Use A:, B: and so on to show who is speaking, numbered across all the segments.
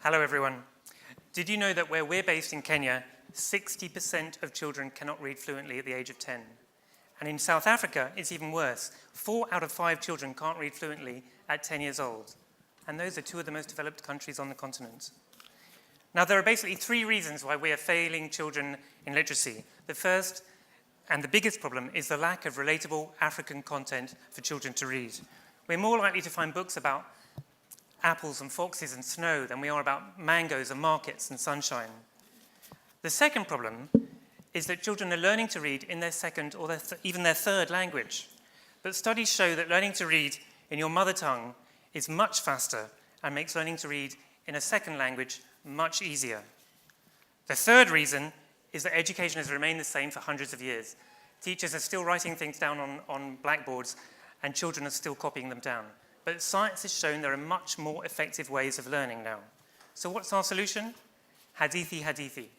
A: Hello, everyone. Did you know that where we're based in Kenya, 60% of children cannot read fluently at the age of 10? And in South Africa, it's even worse. 4 out of 5 children can't read fluently at 10 years old. And those are 2 of the most developed countries on the continent. Now, there are basically 3 reasons why we are failing children in literacy. The first and the biggest problem is the lack of relatable African content for children to read. We're more likely to find books about apples and foxes and snow than we are about mangoes and markets and sunshine. The second problem is that children are learning to read in their second or even their third language. But studies show that learning to read in your mother tongue is much faster and makes learning to read in a second language much easier. The third reason is that education has remained the same for hundreds of years. Teachers are still writing things down on blackboards, and children are still copying them down. But science has shown there are much more effective ways of learning now. So what's our solution? Hadith E Aditi.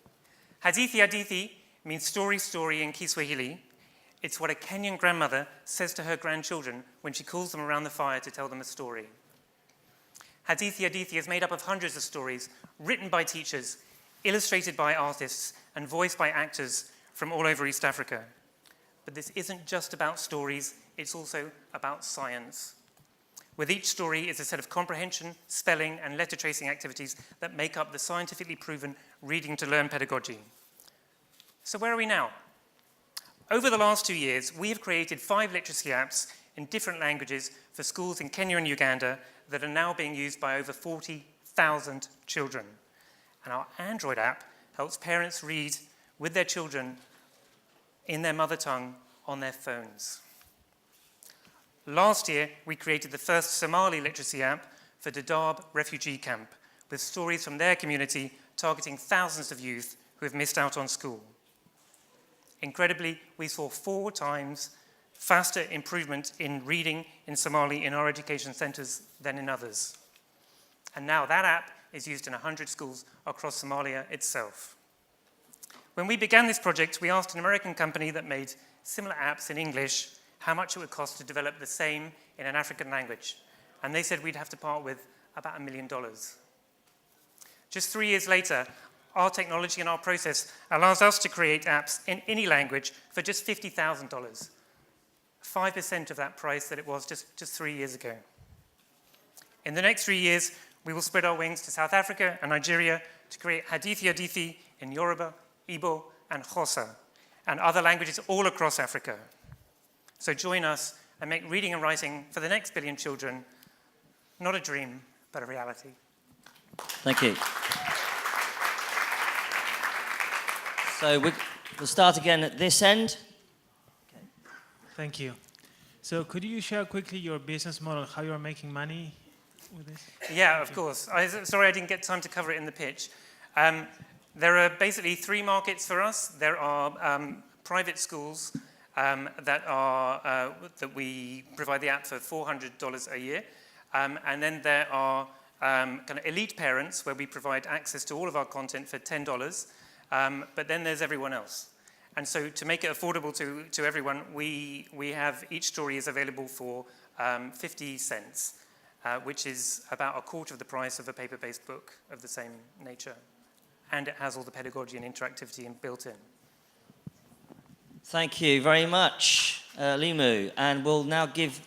A: Hadith E Aditi means story in Kiswahili. It's what a Kenyan grandmother says to her grandchildren when she calls them around the fire to tell them a story. Hadith E Aditi is made up of hundreds of stories written by teachers, illustrated by artists, and voiced by actors from all over East Africa. But this isn't just about stories, it's also about science. With each story is a set of comprehension, spelling, and letter tracing activities that make up the scientifically proven reading to learn pedagogy. So where are we now? Over the last 2 years, we have created 5 literacy apps in different languages for schools in Kenya and Uganda that are now being used by over 40,000 children. And our Android app helps parents read with their children in their mother tongue on their phones. Last year, we created the first Somali literacy app for Dadaab refugee camp, with stories from their community targeting thousands of youth who have missed out on school. Incredibly, we saw 4 times faster improvement in reading in Somali in our education centres than in others. And now that app is used in 100 schools across Somalia itself. When we began this project, we asked an American company that made similar apps in English how much it would cost to develop the same in an African language. And they said we'd have to part with about $1 million. Just 3 years later, our technology and our process allows us to create apps in any language for just $50,000, 5% of that price that it was just 3 years ago. In the next 3 years, we will spread our wings to South Africa and Nigeria to create Hadith E Aditi in Yoruba, Igbo, and Xhosa, and other languages all across Africa. So join us and make reading and writing for the next billion children not a dream, but a reality.
B: Thank you. So we'll start again at this end. Okay.
C: Thank you. So could you share quickly your business model, how you're making money with this?
A: Yeah, of course. Sorry I didn't get time to cover it in the pitch. There are basically 3 markets for us. There are private schools that we provide the app for $400 a year. And then there are kind of elite parents where we provide access to all of our content for $10. But then there's everyone else. And so to make it affordable to everyone, we have each story is available for 50 cents, which is about a quarter of the price of a paper-based book of the same nature. And it has all the pedagogy and interactivity built in.
B: Thank you very much, Limu. And we'll now give,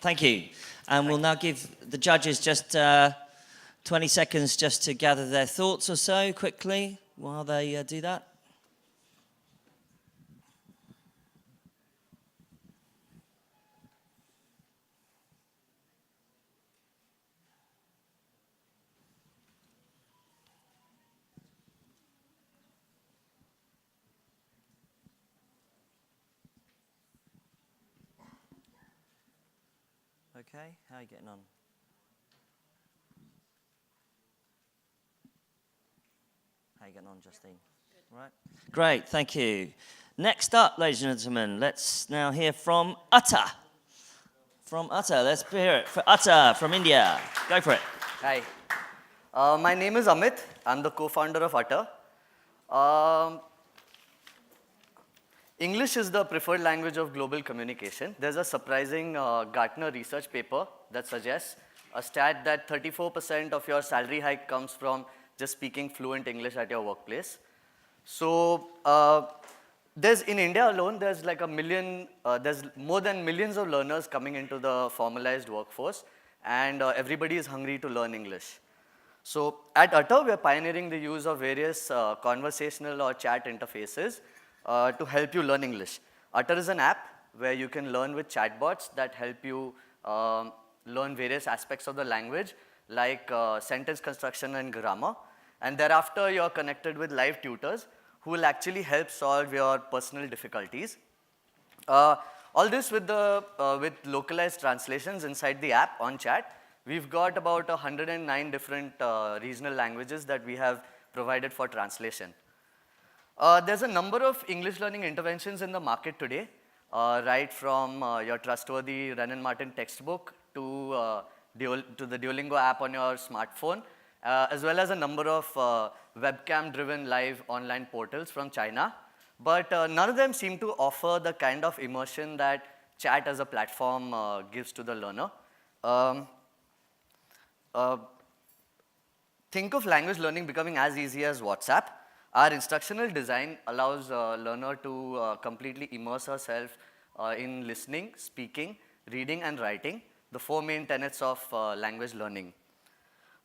B: we'll now give the judges just 20 seconds just to gather their thoughts or so quickly while they do that. Okay, how are you getting on? How are you getting on, Justine? Good. Right. Great, thank you. Next up, ladies and gentlemen, let's now hear from Atta. Let's hear it for Atta from India. Go for it.
D: Hi. My name is Amit. I'm the co-founder of Atta. English is the preferred language of global communication. There's a surprising Gartner research paper that suggests a stat that 34% of your salary hike comes from just speaking fluent English at your workplace. So in India alone, there's like there's more than millions of learners coming into the formalized workforce, and everybody is hungry to learn English. So at Utter, we're pioneering the use of various conversational or chat interfaces to help you learn English. Utter is an app where you can learn with chatbots that help you learn various aspects of the language, like sentence construction and grammar. And thereafter, you're connected with live tutors who will actually help solve your personal difficulties. All this with localized translations inside the app on chat. We've got about 109 different regional languages that we have provided for translation. There's a number of English learning interventions in the market today, right from your trustworthy Wren & Martin textbook to the Duolingo app on your smartphone, as well as a number of webcam-driven live online portals from China. But none of them seem to offer the kind of immersion that chat as a platform gives to the learner. Think of language learning becoming as easy as WhatsApp. Our instructional design allows a learner to completely immerse herself in listening, speaking, reading, and writing, the 4 main tenets of language learning.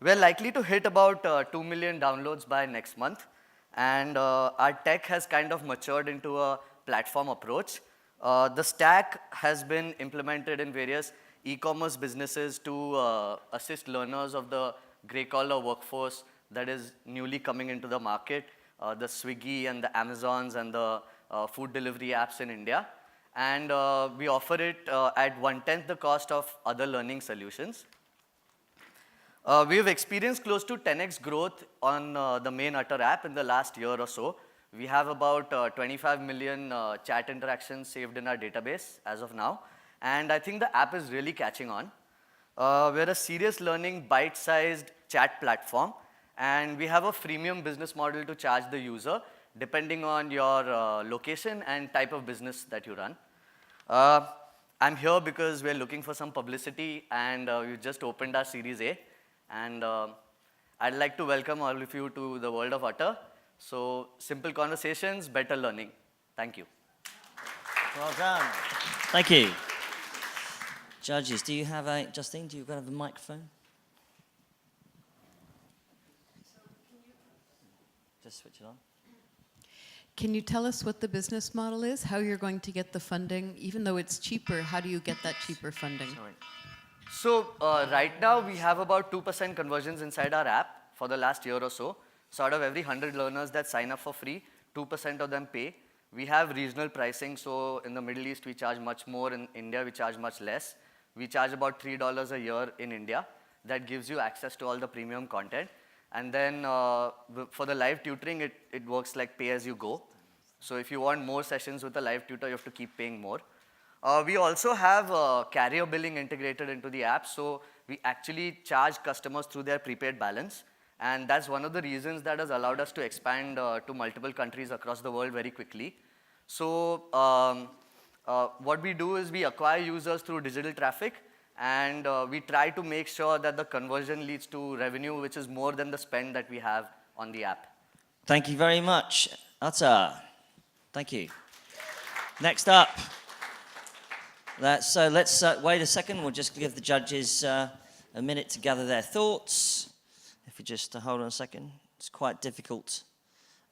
D: We're likely to hit about 2 million downloads by next month, and our tech has kind of matured into a platform approach. The stack has been implemented in various e-commerce businesses to assist learners of the gray-collar workforce that is newly coming into the market, the Swiggy and the Amazons and the food delivery apps in India. And we offer it at 1/10 the cost of other learning solutions. We have experienced close to 10x growth on the main Utter app in the last year or so. We have about 25 million chat interactions saved in our database as of now. And I think the app is really catching on. We're a serious learning, bite-sized chat platform. And we have a freemium business model to charge the user, depending on your location and type of business that you run. I'm here because we're looking for some publicity, and we just opened our Series A. And I'd like to welcome all of you to the world of Utter. So simple conversations, better learning. Thank you.
B: Well done. Thank you. Judges, do you have Justine, do you have a microphone? Just switch it on.
E: Can you tell us what the business model is, how you're going to get the funding? Even though it's cheaper, how do you get that cheaper funding?
B: Sorry.
D: So right now, we have about 2% conversions inside our app for the last year or so. So out of every 100 learners that sign up for free, 2% of them pay. We have regional pricing. So in the Middle East, we charge much more. In India, we charge much less. We charge about $3 a year in India. That gives you access to all the premium content. And then for the live tutoring, it works like pay as you go. So if you want more sessions with a live tutor, you have to keep paying more. We also have carrier billing integrated into the app. So we actually charge customers through their prepaid balance. And that's one of the reasons that has allowed us to expand to multiple countries across the world very quickly. So what we do is we acquire users through digital traffic. And we try to make sure that the conversion leads to revenue, which is more than the spend that we have on the app.
B: Thank you very much, Utter. Thank you. Next up. So let's wait a second. We'll just give the judges a minute to gather their thoughts. If you just hold on a second. It's quite difficult.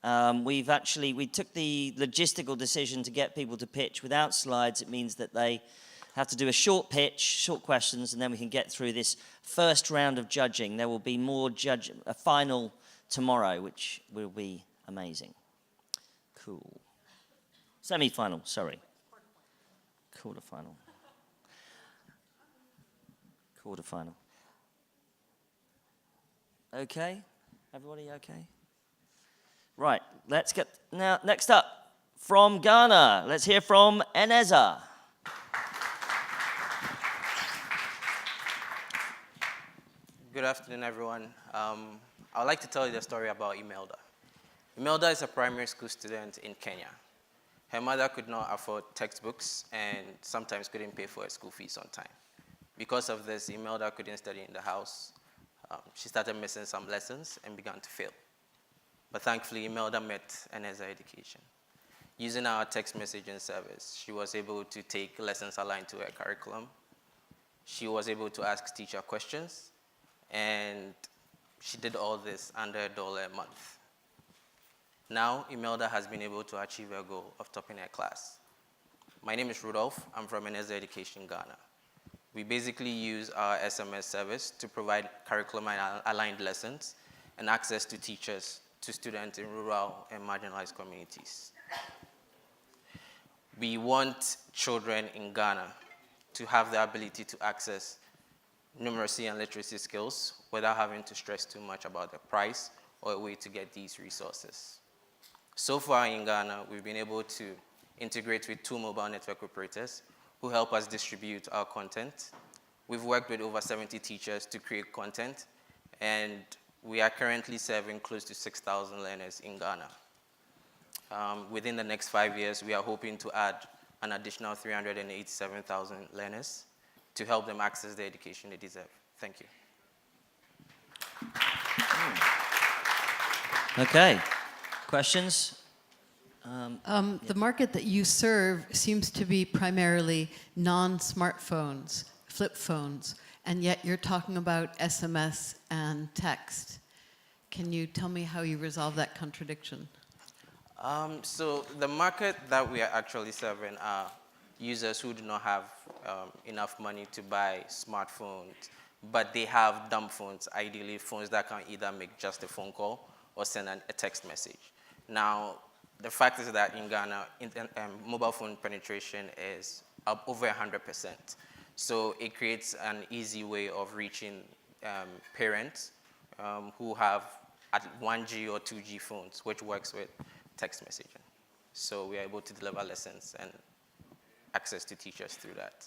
B: We took the logistical decision to get people to pitch without slides. It means that they have to do a short pitch, short questions, and then we can get through this first round of judging. There will be a final tomorrow, which will be amazing. Cool. Semi-final, sorry. Quarterfinal. Okay? Everybody okay? Right, let's get, now, next up, from Ghana, let's hear from Eneza.
F: Good afternoon, everyone. I would like to tell you the story about Imelda. Imelda is a primary school student in Kenya. Her mother could not afford textbooks and sometimes couldn't pay for her school fees on time. Because of this, Imelda couldn't study in the house. She started missing some lessons and began to fail. But thankfully, Imelda met NSA Education. Using our text messaging service, she was able to take lessons aligned to her curriculum. She was able to ask teacher questions, and she did all this under $1 a month. Now, Imelda has been able to achieve her goal of topping her class. My name is Rudolph. I'm from NSA Education Ghana. We basically use our SMS service to provide curriculum-aligned lessons and access to teachers to students in rural and marginalized communities. We want children in Ghana to have the ability to access numeracy and literacy skills without having to stress too much about the price or a way to get these resources. So far in Ghana, we've been able to integrate with 2 mobile network operators who help us distribute our content. We've worked with over 70 teachers to create content, and we are currently serving close to 6,000 learners in Ghana. Within the next 5 years, we are hoping to add an additional 387,000 learners to help them access the education they deserve. Thank you.
B: Okay. Questions?
E: The market that you serve seems to be primarily non-smartphones, flip phones, and yet you're talking about SMS and text. Can you tell me how you resolve that contradiction?
F: So the market that we are actually serving are users who do not have enough money to buy smartphones, but they have dumb phones, ideally phones that can either make just a phone call or send a text message. Now, the fact is that in Ghana, mobile phone penetration is up over 100%. So it creates an easy way of reaching parents who have at 1G or 2G phones, which works with text messaging. So we are able to deliver lessons and access to teachers through that.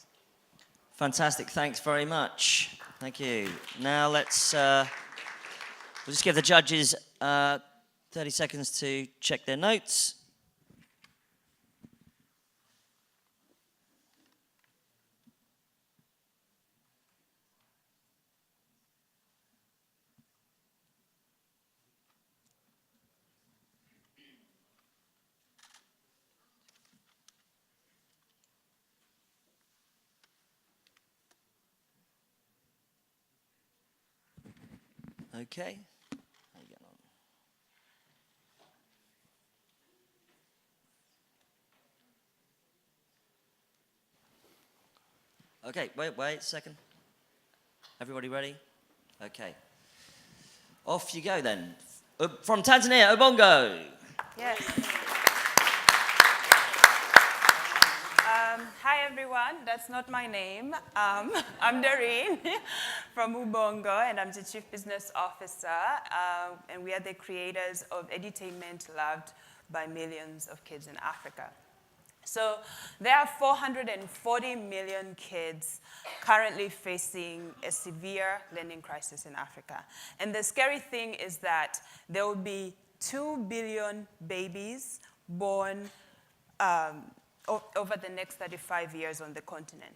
B: Fantastic. Thanks very much. Thank you. Now let's we'll just give the judges 30 seconds to check their notes. Okay. How you getting on? Okay, wait a second. Everybody ready? Okay. Off you go then. From Tanzania, Bongo.
G: Yes. Hi everyone, that's not my name. I'm Doreen from Ubongo, and I'm the Chief Business Officer, and we are the creators of edutainment loved by millions of kids in Africa. So there are 440 million kids currently facing a severe learning crisis in Africa. And the scary thing is that there will be 2 billion babies born over the next 35 years on the continent.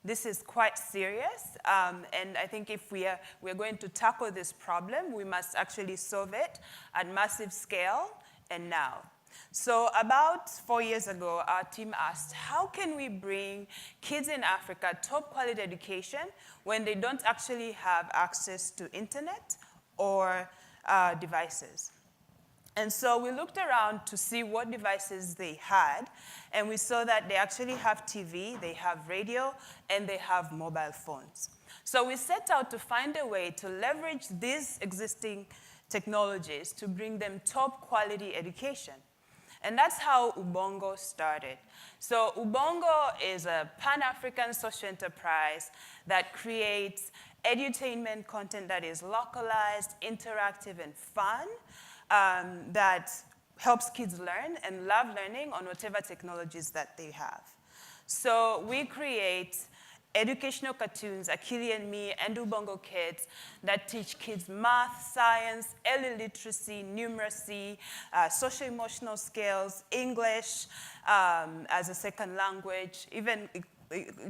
G: This is quite serious, and I think if we're going to tackle this problem, we must actually solve it at massive scale and now. So about 4 years ago, our team asked, how can we bring kids in Africa top quality education when they don't actually have access to internet or devices? And so we looked around to see what devices they had, and we saw that they actually have TV, they have radio, and they have mobile phones. So we set out to find a way to leverage these existing technologies to bring them top quality education. And that's how Ubongo started. So Ubongo is a Pan-African social enterprise that creates edutainment content that is localized, interactive, and fun, that helps kids learn and love learning on whatever technologies that they have. So we create educational cartoons, Akili and Me, and Ubongo Kids, that teach kids math, science, early literacy, numeracy, social-emotional skills, English as a second language, even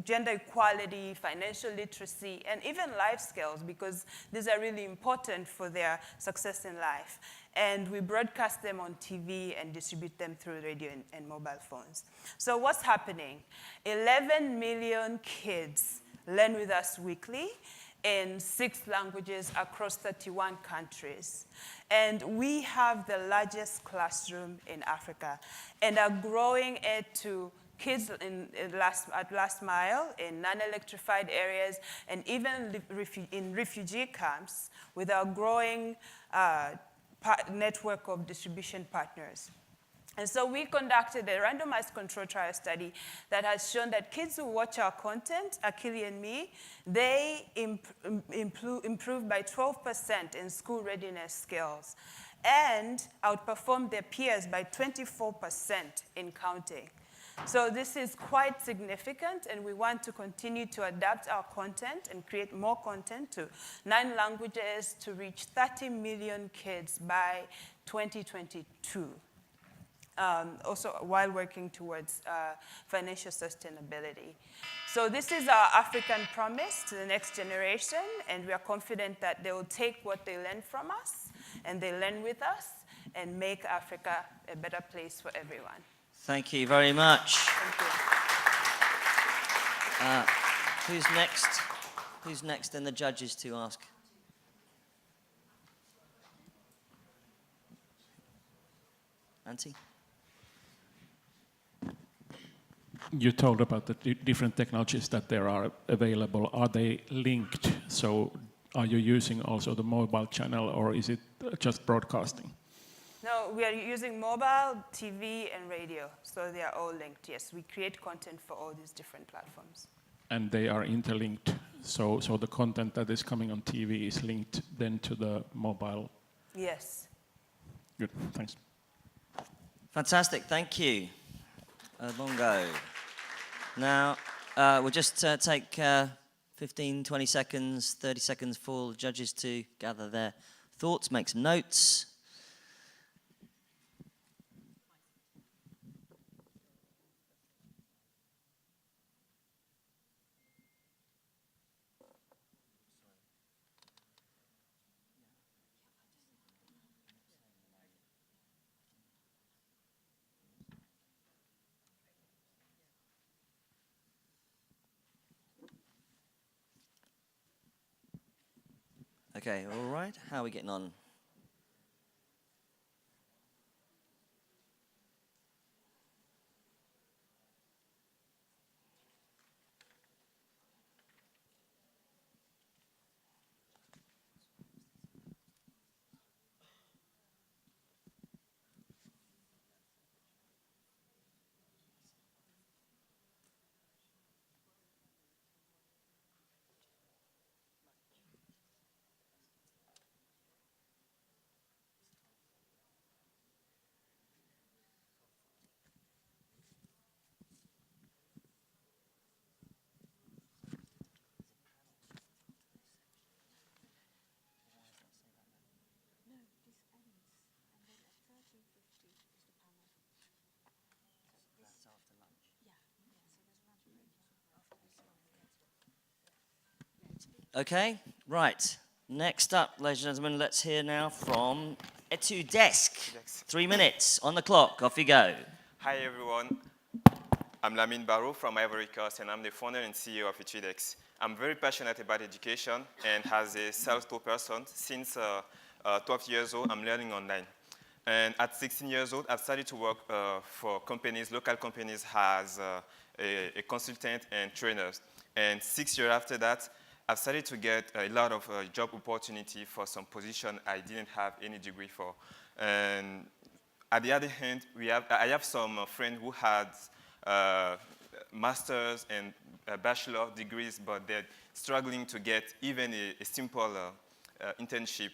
G: gender equality, financial literacy, and even life skills, because these are really important for their success in life. And we broadcast them on TV and distribute them through radio and mobile phones. So what's happening? 11 million kids learn with us weekly in 6 languages across 31 countries. And we have the largest classroom in Africa and are growing it to kids at last mile, in non-electrified areas, and even in refugee camps with our growing network of distribution partners. And so we conducted a randomized control trial study that has shown that kids who watch our content, Akili and me, they improve by 12% in school readiness skills and outperform their peers by 24% in counting. So this is quite significant, and we want to continue to adapt our content and create more content to 9 languages to reach 30 million kids by 2022. Also while working towards financial sustainability. So this is our African promise to the next generation, and we are confident that they will take what they learn from us, and they learn with us, and make Africa a better place for everyone.
B: Thank you very much.
G: Thank you.
B: Who's next? Who's next in the judges to ask? Auntie?
H: You told about the different technologies that there are available. Are they linked? So are you using also the mobile channel, or is it just broadcasting?
G: No, we are using mobile, TV, and radio. So they are all linked, yes. We create content for all these different platforms.
H: And they are interlinked. So the content that is coming on TV is linked then to the mobile?
G: Yes.
H: Good, thanks.
B: Fantastic, thank you, Bongo. Now, we'll just take 15, 20 seconds, 30 seconds for the judges to gather their thoughts, make some notes. Okay, all right. How are we getting on? Okay, right. Next up, ladies and gentlemen, let's hear now from EtuDesk. 3 minutes on the clock. Off you go.
I: Hi, everyone. I'm Lamine Barrow from Ivory Coast, and I'm the founder and CEO of EtuDesk. I'm very passionate about education, and as a self-taught person, since 12 years old, I'm learning online. And at 16 years old, I've started to work for companies, local companies, as a consultant and trainers. And 6 years after that, I've started to get a lot of job opportunity for some position I didn't have any degree for. And at the other hand, I have some friends who had master's and bachelor degrees, but they're struggling to get even a simple internship.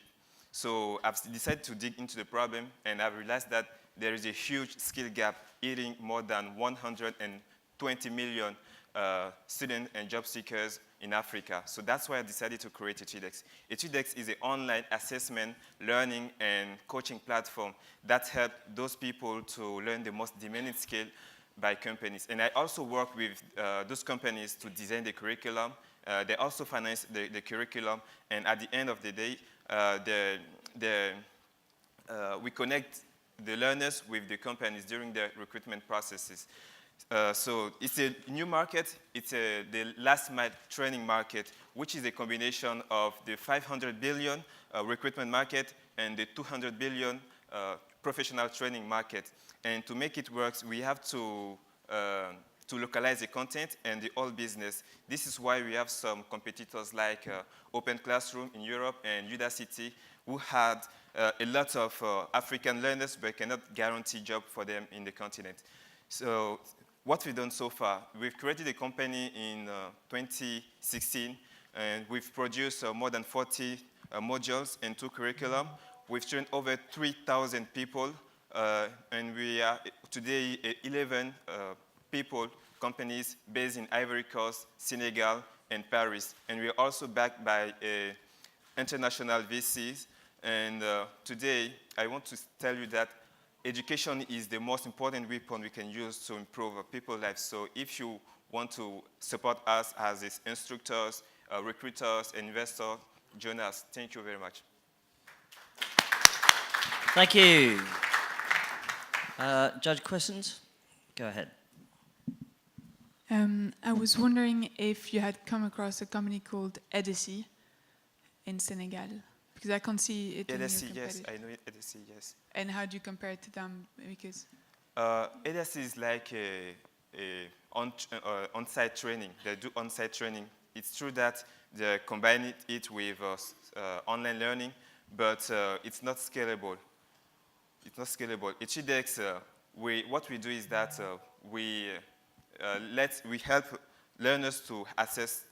I: So I've decided to dig into the problem, and I've realized that there is a huge skill gap eating more than 120 million students and job seekers in Africa. So that's why I decided to create EtuDesk. EtuDesk is an online assessment, learning, and coaching platform that helps those people to learn the most demanding skill by companies. And I also work with those companies to design the curriculum. They also finance the curriculum. And at the end of the day, we connect the learners with the companies during the recruitment processes. So it's a new market. It's the last mile training market, which is a combination of the 500 billion recruitment market and the 200 billion professional training market. And to make it work, we have to localize the content and the whole business. This is why we have some competitors like Open Classroom in Europe and Udacity, who had a lot of African learners, but cannot guarantee job for them in the continent. So what we've done so far, we've created a company in 2016, and we've produced more than 40 modules and 2 curriculum. We've trained over 3,000 people, and we are today 11 companies based in Ivory Coast, Senegal, and Paris. And we are also backed by international VCs. And today, I want to tell you that education is the most important weapon we can use to improve people's lives. So if you want to support us as instructors, recruiters, investors, join us. Thank you very much.
B: Thank you. Judge, questions? Go ahead.
J: I was wondering if you had come across a company called Hadith in Senegal, because I can't see it in your
I: Hadith, yes,
J: competitor.
I: I know Hadith, yes.
J: And how do you compare it to them? Because
I: Hadith is like on-site training. They do on-site training. It's true that they combine it with online learning, but it's not scalable. It's not scalable. At CheetahX, what we do is that we help learners to assess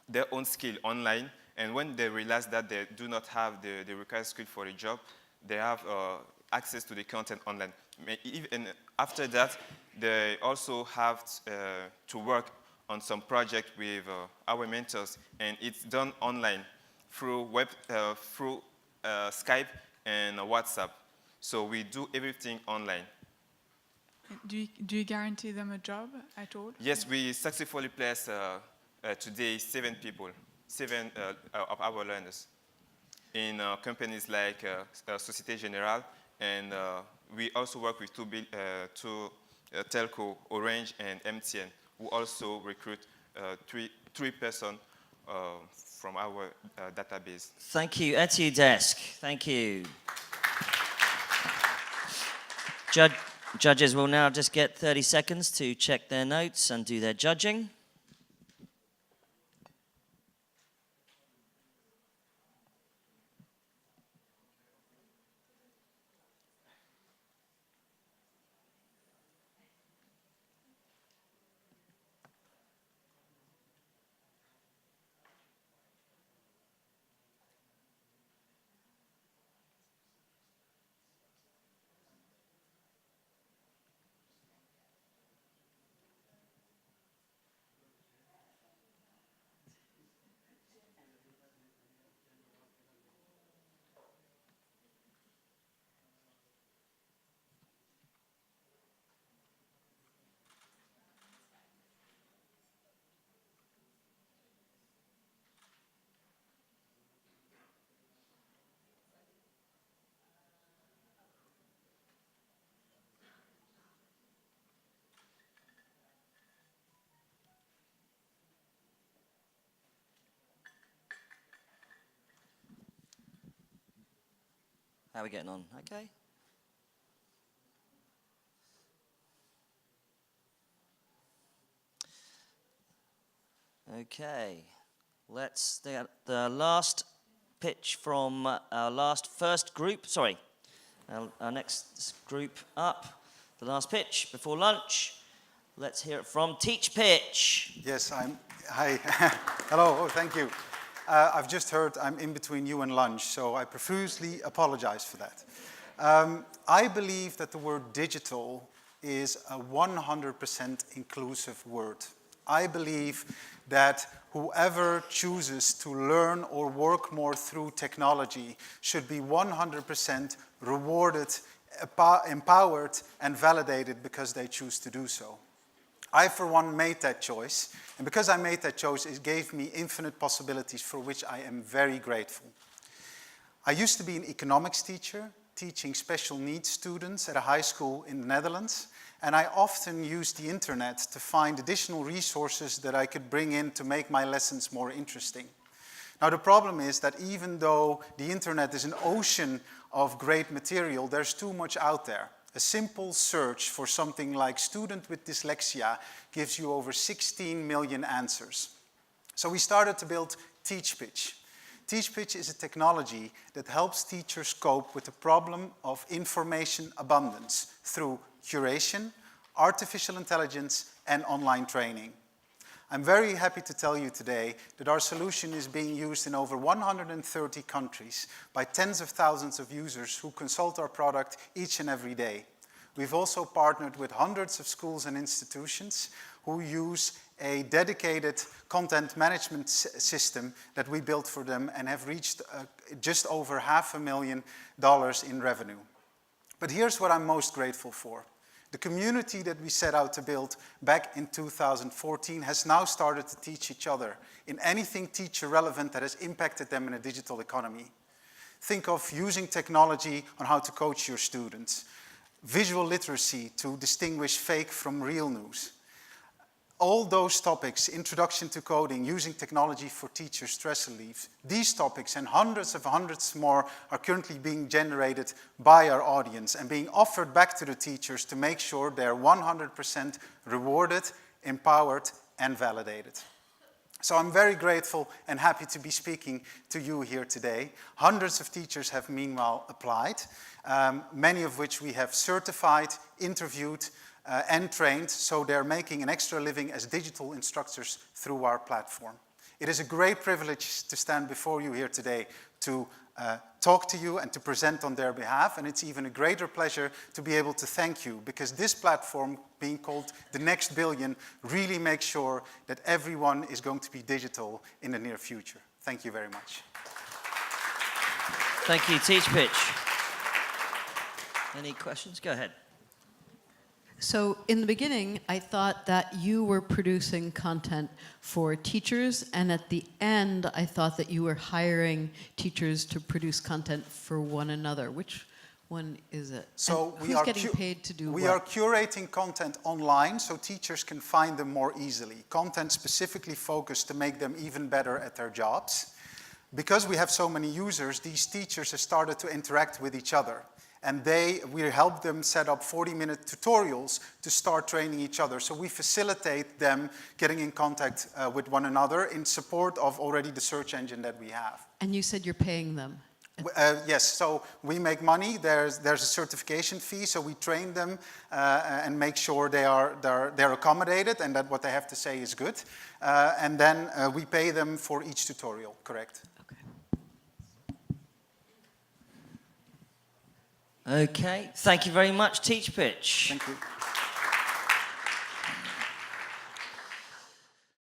I: their own skill online, and when they realize that they do not have the required skill for a job, they have access to the content online. Even after that, they also have to work on some project with our mentors, and it's done online through Skype and WhatsApp. So we do everything online.
J: do you guarantee them a job at all?
I: Yes, we successfully placed today 7 people, 7 of our learners in companies like Société Générale, and we also work with two telco, Orange and MTN, who also recruit 3 persons from our database.
B: Thank you. At your desk. Thank you. Judges will now just get 30 seconds to check their notes and do their judging. How are we getting on? Okay. Okay. Let's get the last pitch from our first group. Sorry, our next group up. The last pitch before lunch. Let's hear it from TeachPitch.
K: Yes, hi. Hello, oh, thank you. I've just heard I'm in between you and lunch, so I profusely apologize for that. I believe that the word digital is a 100% inclusive word. I believe that whoever chooses to learn or work more through technology should be 100% rewarded empowered and validated because they choose to do so. I, for one, made that choice, and because I made that choice, it gave me infinite possibilities for which I am very grateful. I used to be an economics teacher, teaching special needs students at a high school in the Netherlands, and I often used the internet to find additional resources that I could bring in to make my lessons more interesting. Now, the problem is that even though the internet is an ocean of great material, there's too much out there. A simple search for something like student with dyslexia gives you over 16 million answers. So we started to build TeachPitch. TeachPitch is a technology that helps teachers cope with the problem of information abundance through curation, artificial intelligence, and online training. I'm very happy to tell you today that our solution is being used in over 130 countries by tens of thousands of users who consult our product each and every day. We've also partnered with hundreds of schools and institutions who use a dedicated content management system that we built for them and have reached just over $500,000 in revenue. But here's what I'm most grateful for. The community that we set out to build back in 2014 has now started to teach each other in anything teacher relevant that has impacted them in a digital economy. Think of using technology on how to coach your students, visual literacy to distinguish fake from real news. All those topics, introduction to coding, using technology for teacher stress relief, these topics and hundreds more are currently being generated by our audience and being offered back to the teachers to make sure they're 100% rewarded, empowered, and validated. So I'm very grateful and happy to be speaking to you here today. Hundreds of teachers have meanwhile applied, many of which we have certified, interviewed, and trained, so they're making an extra living as digital instructors through our platform. It is a great privilege to stand before you here today to talk to you and to present on their behalf, and it's even a greater pleasure to be able to thank you, because this platform, being called the Next Billion, really makes sure that everyone is going to be digital in the near future. Thank you very much.
B: Thank you, TeachPitch. Any questions? Go ahead.
E: So in the beginning, I thought that you were producing content for teachers, and at the end, I thought that you were hiring teachers to produce content for one another. Which one is it?
K: So
E: and who's getting paid to do what?
K: We are curating content online so teachers can find them more easily. Content specifically focused to make them even better at their jobs. Because we have so many users, these teachers have started to interact with each other. And we help them set up 40-minute tutorials to start training each other. So we facilitate them getting in contact with one another in support of already the search engine that we have.
E: And you said you're paying them.
K: Yes, so we make money. There's a certification fee, so we train them and make sure they're accommodated and that what they have to say is good. And then we pay them for each tutorial, correct?
B: Okay, thank you very much, TeachPitch.
K: Thank you.